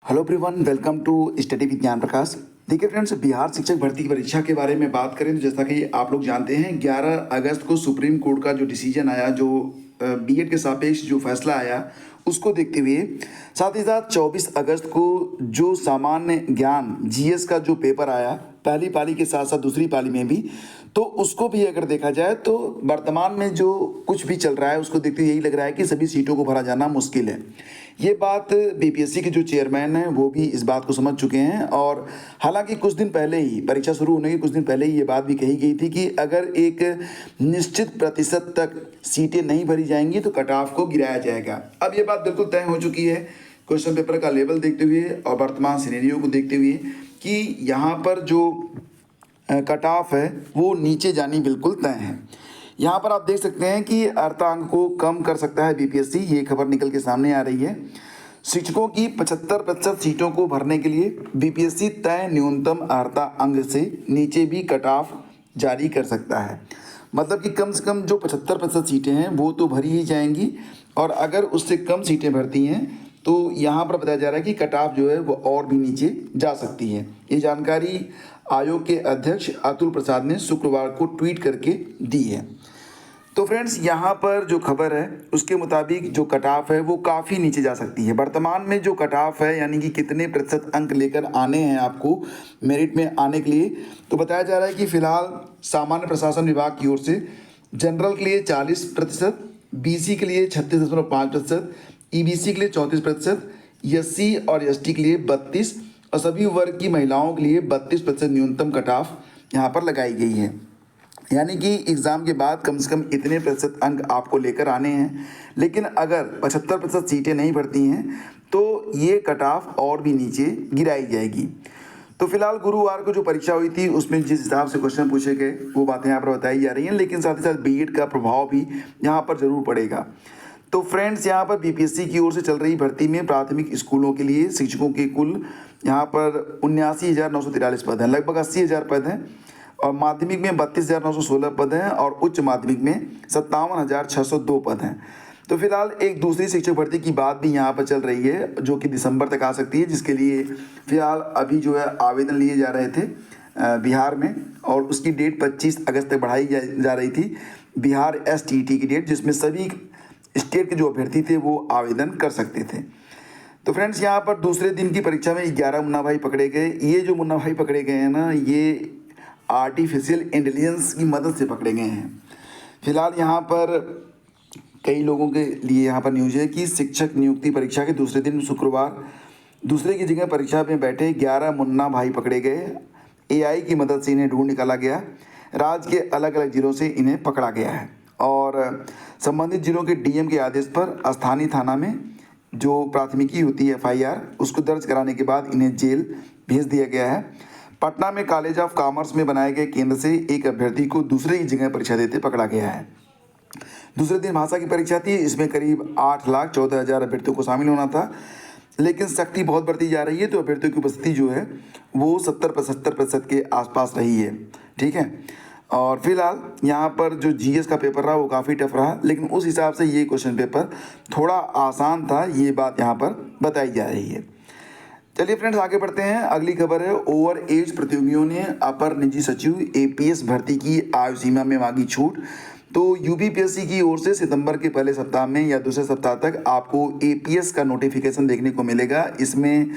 Hello everyone, welcome to study with Gyan Prakash. देखिए friends, Bihar शिक्षक भर्ती की परीक्षा के बारे में बात करें तो जैसा कि आप लोग जानते हैं 11 अगस्त को सुप्रीम कोर्ट का जो डिसीजन आया, जो बीएड के सापेक्ष जो फैसला आया उसको देखते हुए, साथ ही साथ 24 अगस्त को जो सामान्य ज्ञान जीएस का जो पेपर आया पहली पाली के साथ साथ दूसरी पाली में भी, तो उसको भी अगर देखा जाए तो वर्तमान में जो कुछ भी चल रहा है उसको देखते हुए यही लग रहा है कि सभी सीटों को भरा जाना मुश्किल है। ये बात बीपीएससी के जो चेयरमैन हैं वो भी इस बात को समझ चुके हैं, और हालांकि कुछ दिन पहले ही, परीक्षा शुरू होने के कुछ दिन पहले ही ये बात भी कही गई थी कि अगर एक निश्चित प्रतिशत तक सीटें नहीं भरी जाएंगी तो कट ऑफ को गिराया जाएगा। अब ये बात बिल्कुल तय हो चुकी है क्वेश्चन पेपर का लेवल देखते हुए और वर्तमान सिनेरियो को देखते हुए कि यहाँ पर जो कट ऑफ है वो नीचे जानी बिल्कुल तय है। यहाँ पर आप देख सकते हैं कि अर्धांक को कम कर सकता है बीपीएससी, ये खबर निकल के सामने आ रही है। शिक्षकों की 75% सीटों को भरने के लिए बीपीएससी तय न्यूनतम अर्धा अंक से नीचे भी कट ऑफ जारी कर सकता है। मतलब कि कम से कम जो 75% सीटें हैं वो तो भरी ही जाएंगी, और अगर उससे कम सीटें भरती हैं तो यहाँ पर बताया जा रहा है कि कट ऑफ जो है वो और भी नीचे जा सकती है। ये जानकारी आयोग के अध्यक्ष अतुल प्रसाद ने शुक्रवार को ट्वीट करके दी है। तो फ्रेंड्स, यहाँ पर जो खबर है उसके मुताबिक जो कट ऑफ है वो काफ़ी नीचे जा सकती है। वर्तमान में जो कट ऑफ है, यानी कि कितने प्रतिशत अंक लेकर आने हैं आपको मेरिट में आने के लिए, तो बताया जा रहा है कि फिलहाल सामान्य प्रशासन विभाग की ओर से जनरल के लिए 40%, बीसी के लिए 36.5%, ईबीसी के लिए 34%, एससी और एसटी के लिए 32% और सभी वर्ग की महिलाओं के लिए 32% न्यूनतम कट ऑफ यहाँ पर लगाई गई है। यानी कि एग्ज़ाम के बाद कम से कम इतने प्रतिशत अंक आपको लेकर आने हैं, लेकिन अगर 75% सीटें नहीं भरती हैं तो ये कट ऑफ और भी नीचे गिराई जाएगी। तो फिलहाल गुरुवार को जो परीक्षा हुई थी उसमें जिस हिसाब से क्वेश्चन पूछे गए वो बातें यहाँ पर बताई जा रही हैं, लेकिन साथ ही साथ बीएड का प्रभाव भी यहाँ पर ज़रूर पड़ेगा। तो फ्रेंड्स, यहाँ पर बीपीएससी की ओर से चल रही भर्ती में प्राथमिक स्कूलों के लिए शिक्षकों के कुल यहाँ पर 79,943 पद हैं, लगभग 80,000 पद हैं, और माध्यमिक में 32,916 पद हैं और उच्च माध्यमिक में 57,602 पद हैं। तो फिलहाल एक दूसरी शिक्षक भर्ती की बात भी यहाँ पर चल रही है जो कि दिसंबर तक आ सकती है, जिसके लिए फिलहाल अभी जो है आवेदन लिए जा रहे थे बिहार में, और उसकी डेट 25 अगस्त तक बढ़ाई जा रही थी, बिहार एसटीईटी की डेट, जिसमें सभी स्टेट के जो अभ्यर्थी थे वो आवेदन कर सकते थे। तो फ्रेंड्स, यहाँ पर दूसरे दिन की परीक्षा में 11 मुन्ना भाई पकड़े गए। ये जो मुन्ना भाई पकड़े गए हैं ना, ये आर्टिफिशियल इंटेलिजेंस की मदद से पकड़े गए हैं। फिलहाल यहाँ पर कई लोगों के लिए यहाँ पर न्यूज़ है कि शिक्षक नियुक्ति परीक्षा के दूसरे दिन शुक्रवार दूसरे की जगह परीक्षा में बैठे 11 मुन्ना भाई पकड़े गए। एआई की मदद से इन्हें ढूंढ निकाला गया। राज्य के अलग अलग जिलों से इन्हें पकड़ा गया है, और संबंधित जिलों के डीएम के आदेश पर स्थानीय थाना में जो प्राथमिकी होती है एफआईआर, उसको दर्ज कराने के बाद इन्हें जेल भेज दिया गया है। पटना में कॉलेज ऑफ कॉमर्स में बनाए गए केंद्र से एक अभ्यर्थी को दूसरे की जगह परीक्षा देते पकड़ा गया है। दूसरे दिन भाषा की परीक्षा थी, इसमें करीब 8,14,000 अभ्यर्थियों को शामिल होना था, लेकिन सख्ती बहुत बढ़ती जा रही है, तो अभ्यर्थियों की उपस्थिति जो है वो 70-75% के आसपास रही है। ठीक है, और फिलहाल यहाँ पर जो जीएस का पेपर रहा वो काफ़ी टफ रहा, लेकिन उस हिसाब से ये क्वेश्चन पेपर थोड़ा आसान था, ये बात यहाँ पर बताई जा रही है। चलिए फ्रेंड्स, आगे बढ़ते हैं। अगली खबर है, ओवर एज प्रतियोगियों ने अपर निजी सचिव एपीएस भर्ती की आयु सीमा में मांगी छूट। तो यूपीपीएससी की ओर से सितंबर के पहले सप्ताह में या दूसरे सप्ताह तक आपको एपीएस का नोटिफिकेशन देखने को मिलेगा। इसमें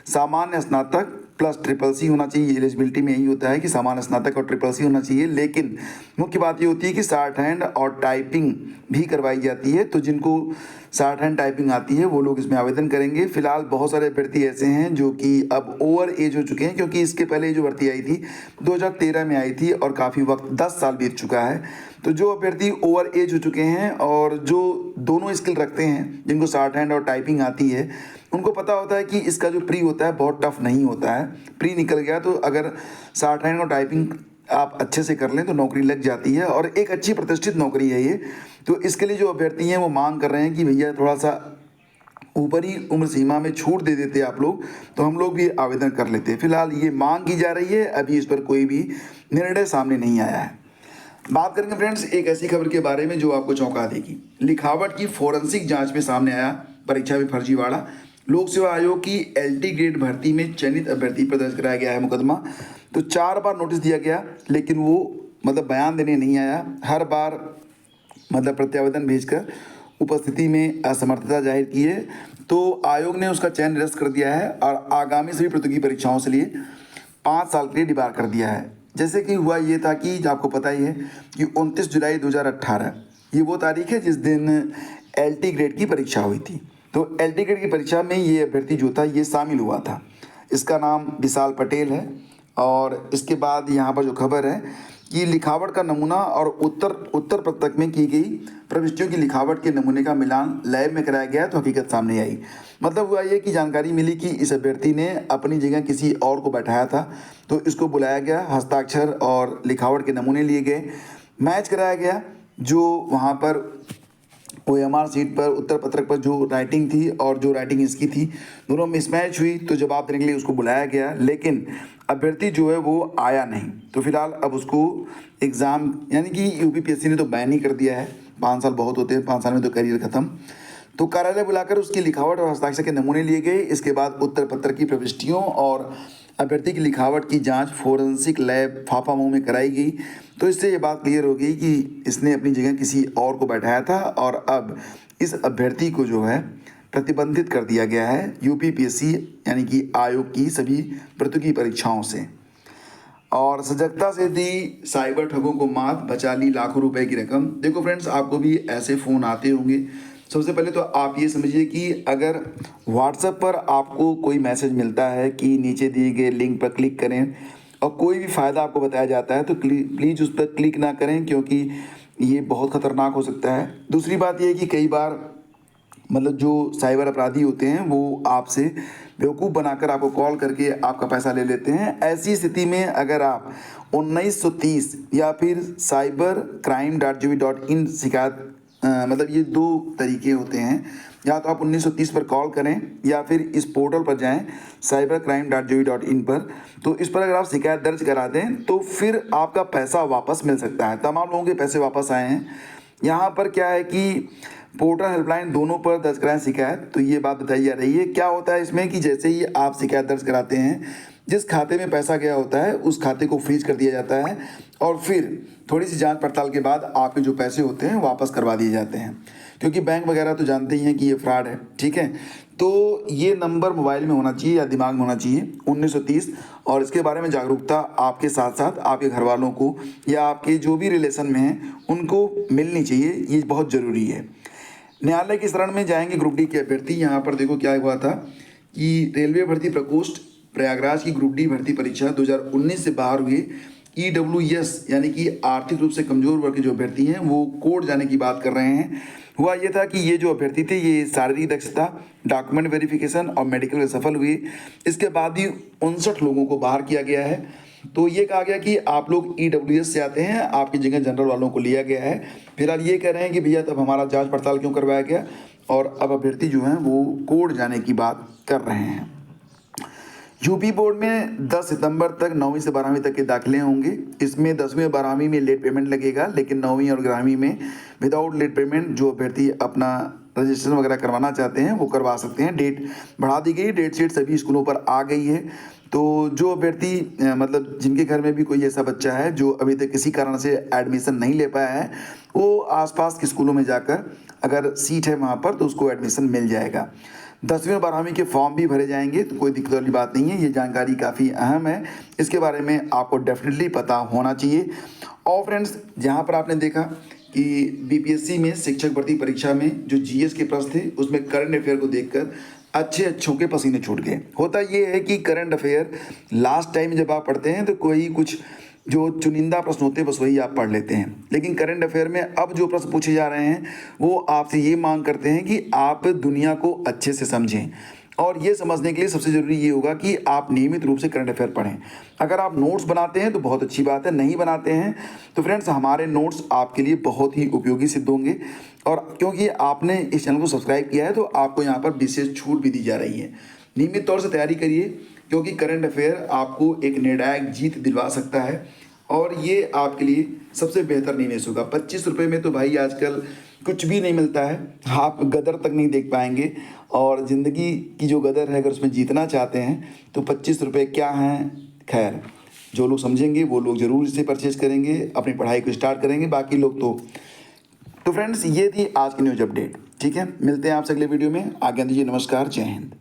सामान्य स्नातक प्लस ट्रिपल सी होना चाहिए। एलिजिबिलिटी में यही होता है कि सामान्य स्नातक और ट्रिपल सी होना चाहिए, लेकिन मुख्य बात ये होती है कि शॉर्ट हैंड और टाइपिंग भी करवाई जाती है। तो जिनको शॉर्ट हैंड टाइपिंग आती है वो लोग इसमें आवेदन करेंगे। फिलहाल बहुत सारे अभ्यर्थी ऐसे हैं जो कि अब ओवर एज हो चुके हैं, क्योंकि इसके पहले जो भर्ती आई थी 2013 में आई थी और काफ़ी वक्त 10 साल बीत चुका है। तो जो अभ्यर्थी ओवर एज हो चुके हैं और जो दोनों स्किल रखते हैं, जिनको शॉर्ट हैंड और टाइपिंग आती है, उनको पता होता है कि इसका जो प्री होता है बहुत टफ नहीं होता है। प्री निकल गया तो अगर शॉर्ट हैंड और टाइपिंग आप अच्छे से कर लें तो नौकरी लग जाती है, और एक अच्छी प्रतिष्ठित नौकरी है ये। तो इसके लिए जो अभ्यर्थी हैं वो मांग कर रहे हैं कि भैया थोड़ा सा ऊपरी उम्र सीमा में छूट दे देते आप लोग, तो हम लोग भी आवेदन कर लेते। फिलहाल ये मांग की जा रही है, अभी इस पर कोई भी निर्णय सामने नहीं आया है। बात करेंगे फ्रेंड्स एक ऐसी खबर के बारे में जो आपको चौंका देगी। लिखावट की फोरेंसिक जांच में सामने आया परीक्षा में फर्जीवाड़ा। लोक सेवा आयोग की LT ग्रेड भर्ती में चयनित अभ्यर्थी पर दर्ज कराया गया है मुकदमा। तो 4 बार नोटिस दिया गया, लेकिन वो मतलब बयान देने नहीं आया। हर बार मतलब प्रत्यावेदन भेजकर उपस्थिति में असमर्थता जाहिर की है। तो आयोग ने उसका चयन निरस्त कर दिया है और आगामी सभी प्रतियोगी परीक्षाओं से लिए 5 साल के लिए डिबार कर दिया है। जैसे कि हुआ ये था कि आपको पता ही है कि 29 जुलाई 2018 ये वो तारीख है जिस दिन LT ग्रेड की परीक्षा हुई थी। तो LT ग्रेड की परीक्षा में ये अभ्यर्थी जो था ये शामिल हुआ था। इसका नाम विशाल पटेल है। और इसके बाद यहाँ पर जो खबर है कि लिखावट का नमूना और उत्तर पत्रक में की गई प्रविष्टियों की लिखावट के नमूने का मिलान लैब में कराया गया तो हकीकत सामने आई। मतलब हुआ ये कि जानकारी मिली कि इस अभ्यर्थी ने अपनी जगह किसी और को बैठाया था, तो इसको बुलाया गया, हस्ताक्षर और लिखावट के नमूने लिए गए, मैच कराया गया। जो वहाँ पर OMR सीट पर उत्तर पत्रक पर जो राइटिंग थी और जो राइटिंग इसकी थी दोनों मिसमैच हुई, तो जवाब देने के लिए उसको बुलाया गया, लेकिन अभ्यर्थी जो है वो आया नहीं। तो फिलहाल अब उसको एग्ज़ाम यानी कि UPPSC ने तो बैन ही कर दिया है। 5 साल बहुत होते हैं, 5 साल में तो करियर ख़त्म। तो कार्यालय बुलाकर उसकी लिखावट और हस्ताक्षर के नमूने लिए गए। इसके बाद उत्तर पत्र की प्रविष्टियों और अभ्यर्थी की लिखावट की जांच फोरेंसिक लैब फाफामऊ में कराई गई। तो इससे ये बात क्लियर हो गई कि इसने अपनी जगह किसी और को बैठाया था और अब इस अभ्यर्थी को जो है प्रतिबंधित कर दिया गया है UPPSC यानी कि आयोग की सभी प्रतियोगी परीक्षाओं से। और सजगता से दी साइबर ठगों को मात, बचा ली लाखों रुपए की रकम। देखो फ्रेंड्स, आपको भी ऐसे फ़ोन आते होंगे। सबसे पहले तो आप ये समझिए कि अगर WhatsApp पर आपको कोई मैसेज मिलता है कि नीचे दिए गए लिंक पर क्लिक करें और कोई भी फ़ायदा आपको बताया जाता है तो प्लीज़ उस पर क्लिक ना करें, क्योंकि ये बहुत ख़तरनाक हो सकता है। दूसरी बात ये है कि कई बार मतलब जो साइबर अपराधी होते हैं वो आपसे बेवकूफ़ बनाकर आपको कॉल करके आपका पैसा ले लेते हैं। ऐसी स्थिति में अगर आप 1930 या फिर cybercrime.gov.in शिकायत मतलब ये 2 तरीके होते हैं, या तो आप 1930 पर कॉल करें या फिर इस पोर्टल पर जाएं cybercrime.gov.in पर। तो इस पर अगर आप शिकायत दर्ज करा दें तो फिर आपका पैसा वापस मिल सकता है। तमाम लोगों के पैसे वापस आए हैं। यहाँ पर क्या है कि पोर्टल हेल्पलाइन दोनों पर दर्ज कराएं शिकायत, तो ये बात बताई जा रही है। क्या होता है इसमें कि जैसे ही आप शिकायत दर्ज कराते हैं, जिस खाते में पैसा गया होता है उस खाते को फ्रीज कर दिया जाता है और फिर थोड़ी सी जांच पड़ताल के बाद आपके जो पैसे होते हैं वापस करवा दिए जाते हैं, क्योंकि बैंक वगैरह तो जानते ही हैं कि ये फ्रॉड है। ठीक है, तो ये नंबर मोबाइल में होना चाहिए या दिमाग में होना चाहिए 1930, और इसके बारे में जागरूकता आपके साथ साथ आपके घर वालों को या आपके जो भी रिलेशन में हैं उनको मिलनी चाहिए। ये बहुत ज़रूरी है। न्यायालय की शरण में जाएंगे ग्रुप डी के अभ्यर्थी। यहाँ पर देखो क्या हुआ था कि रेलवे भर्ती प्रकोष्ठ प्रयागराज की ग्रुप डी भर्ती परीक्षा 2019 से बाहर हुए EWS यानी कि आर्थिक रूप से कमजोर वर्ग के जो अभ्यर्थी हैं वो कोर्ट जाने की बात कर रहे हैं। हुआ ये था कि ये जो अभ्यर्थी थे ये शारीरिक दक्षता, डॉक्यूमेंट वेरिफिकेशन और मेडिकल में सफल हुए। इसके बाद ही 59 लोगों को बाहर किया गया है। तो ये कहा गया कि आप लोग EWS से आते हैं, आपकी जगह जनरल वालों को लिया गया है। फिलहाल ये कह रहे हैं कि भैया तब हमारा जांच पड़ताल क्यों करवाया गया, और अब अभ्यर्थी जो हैं वो कोर्ट जाने की बात कर रहे हैं। यूपी बोर्ड में 10 सितंबर तक 9वीं से 12वीं तक के दाखिले होंगे। इसमें 10वीं और 12वीं में लेट पेमेंट लगेगा, लेकिन 9वीं और 11वीं में विदाउट लेट पेमेंट जो अभ्यर्थी अपना रजिस्ट्रेशन वगैरह करवाना चाहते हैं वो करवा सकते हैं। डेट बढ़ा दी गई, डेट शीट सभी स्कूलों पर आ गई है। तो जो अभ्यर्थी मतलब जिनके घर में भी कोई ऐसा बच्चा है जो अभी तक किसी कारण से एडमिशन नहीं ले पाया है, वो आसपास के स्कूलों में जाकर अगर सीट है वहाँ पर तो उसको एडमिशन मिल जाएगा। 10वीं और 12वीं के फॉर्म भी भरे जाएंगे, तो कोई दिक्कत वाली बात नहीं है। ये जानकारी काफ़ी अहम है, इसके बारे में आपको डेफिनेटली पता होना चाहिए। और फ्रेंड्स, जहाँ पर आपने देखा कि BPSC में शिक्षक भर्ती परीक्षा में जो GS के प्रश्न थे उसमें करंट अफेयर को देखकर अच्छों के पसीने छूट गए। होता ये है कि करंट अफेयर लास्ट टाइम जब आप पढ़ते हैं तो कोई कुछ जो चुनिंदा प्रश्न होते हैं बस वही आप पढ़ लेते हैं, लेकिन करंट अफेयर में अब जो प्रश्न पूछे जा रहे हैं वो आपसे ये मांग करते हैं कि आप दुनिया को अच्छे से समझें। और ये समझने के लिए सबसे ज़रूरी ये होगा कि आप नियमित रूप से करंट अफेयर पढ़ें। अगर आप नोट्स बनाते हैं तो बहुत अच्छी बात है, नहीं बनाते हैं तो फ्रेंड्स हमारे नोट्स आपके लिए बहुत ही उपयोगी सिद्ध होंगे। और क्योंकि आपने इस चैनल को सब्सक्राइब किया है तो आपको यहाँ पर विशेष छूट भी दी जा रही है। नियमित तौर से तैयारी करिए, क्योंकि करंट अफेयर आपको एक निर्णायक जीत दिलवा सकता है और ये आपके लिए सबसे बेहतर निवेश होगा। 25 रुपये में तो भाई आजकल कुछ भी नहीं मिलता है, आप गदर तक नहीं देख पाएंगे। और ज़िंदगी की जो गदर है, अगर उसमें जीतना चाहते हैं तो 25 रुपये क्या हैं। खैर, जो लोग समझेंगे वो लोग ज़रूर इसे परचेज करेंगे, अपनी पढ़ाई को स्टार्ट करेंगे। बाकी लोग तो फ्रेंड्स, ये थी आज की न्यूज़ अपडेट। ठीक है, मिलते हैं आपसे अगले वीडियो में। आज्ञा दीजिए, नमस्कार, जय हिंद।